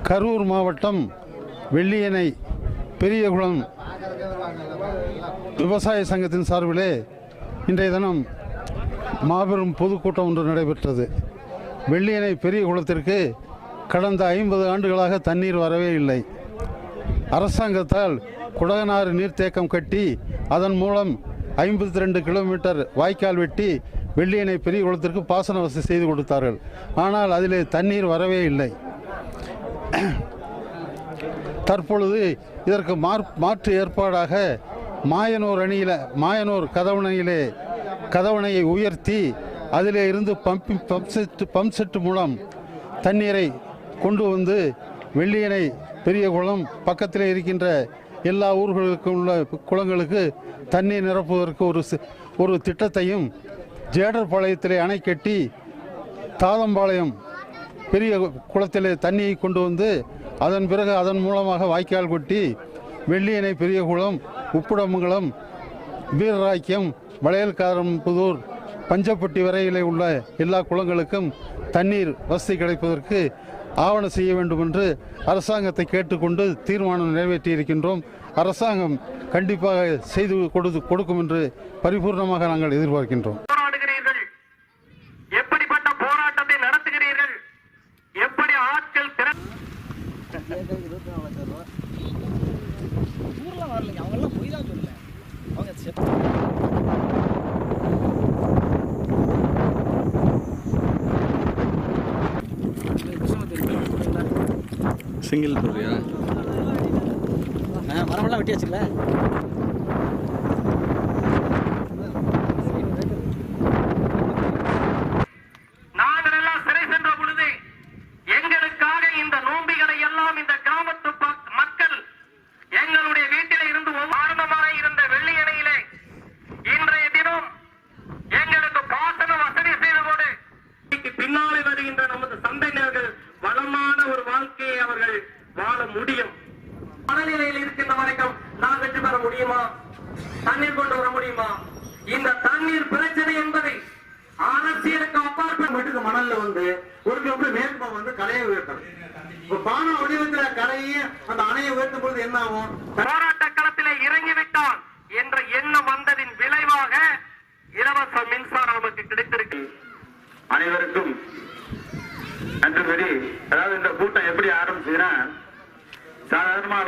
கரூர் மாவட்டம் வெள்ளியணை பெரியகுளம் விவசாய சங்கத்தின் சார்பிலே இன்றைய தினம் மாபெரும் பொதுக்கூட்டம் ஒன்று நடைபெற்றது. வெள்ளியணை பெரியகுளத்திற்கு கடந்த 50 ஆண்டுகளாக தண்ணீர் வரவே இல்லை. அரசாங்கத்தால் குடகனாறு நீர்த்தேக்கம் கட்டி அதன் மூலம் 52 கிலோமீட்டர் வாய்க்கால் வெட்டி வெள்ளியணை பெரியகுளத்திற்கு பாசன வசதி செய்து கொடுத்தார்கள். ஆனால் அதிலே தண்ணீர் வரவே இல்லை. தற்பொழுது இதற்கு மாற்று ஏற்பாடாக மாயனூர் கதவணையை உயர்த்தி அதிலே இருந்து பம்ப் செட்டு மூலம் தண்ணீரை கொண்டு வந்து வெள்ளியணை பெரியகுளம் பக்கத்தில் இருக்கின்ற எல்லா ஊர்களுக்கும் உள்ள குளங்களுக்கு தண்ணீர் நிரப்புவதற்கு ஒரு திட்டத்தையும், ஜேடர்பாளையத்திலே அணை கட்டி தாதம்பாளையம் பெரிய குளத்திலே தண்ணியை கொண்டு வந்து அதன் பிறகு அதன் மூலமாக வாய்க்கால் கொட்டி வெள்ளியணை பெரியகுளம், உப்புடமங்கலம், வீரராக்கியம், வளையல்காரம்புதூர், பஞ்சப்பட்டி வரையிலே உள்ள எல்லா குளங்களுக்கும் தண்ணீர் வசதி கிடைப்பதற்கு ஆவணம் செய்ய வேண்டும் என்று அரசாங்கத்தை கேட்டுக்கொண்டு தீர்மானம் நிறைவேற்றியிருக்கின்றோம். அரசாங்கம் கண்டிப்பாக செய்து கொடுக்கும் என்று பரிபூர்ணமாக நாங்கள் எதிர்பார்க்கின்றோம். எப்படிப்பட்ட போராட்டத்தை நடத்துகிறீர்கள்? எப்படி ஆட்கள் சிங்கிள் போறியா? மரமெல்லாம் வெட்டி வச்சுக்கல. நாங்கள் எல்லாம் சிறை சென்ற பொழுது எங்களுக்காக இந்த நோம்பிகளை எல்லாம் இந்த கிராமத்து மக்கள் எங்களுடைய வீட்டில் இருந்து ஆரம்பமாக இருந்த வெள்ளியணையிலே இன்றைய தினம் எங்களுக்கு பாசன வசதி செய்து கொண்டு பின்னாலே வருகின்ற நமது சந்தையினர்கள் வளமான ஒரு வாழ்க்கையை அவர்கள் வாழ முடியும். மனநிலையில் இருக்கின்ற வரைக்கும் நான் வெற்றி பெற முடியுமா? தண்ணீர் கொண்டு வர முடியுமா? இந்த தண்ணீர் பிரச்சனை என்பதை அரசியலுக்கு அப்பாற்பட்டு மணல்ல வந்து ஒரு கிலோமீட்டர் மேற்கு வந்து கரையை உயர்த்தணும். இப்ப பானை வடிவத்துல கரையை அந்த அணையை உயர்த்தும் பொழுது என்ன ஆகும்? போராட்ட களத்திலே இறங்கிவிட்டால் என்ற எண்ணம் வந்ததின் விளைவாக இலவச மின்சாரம் நமக்கு கிடைத்திருக்கு. அனைவருக்கும் நன்றி. அதாவது இந்த கூட்டம் எப்படி ஆரம்பிச்சுன்னா, சாதாரணமா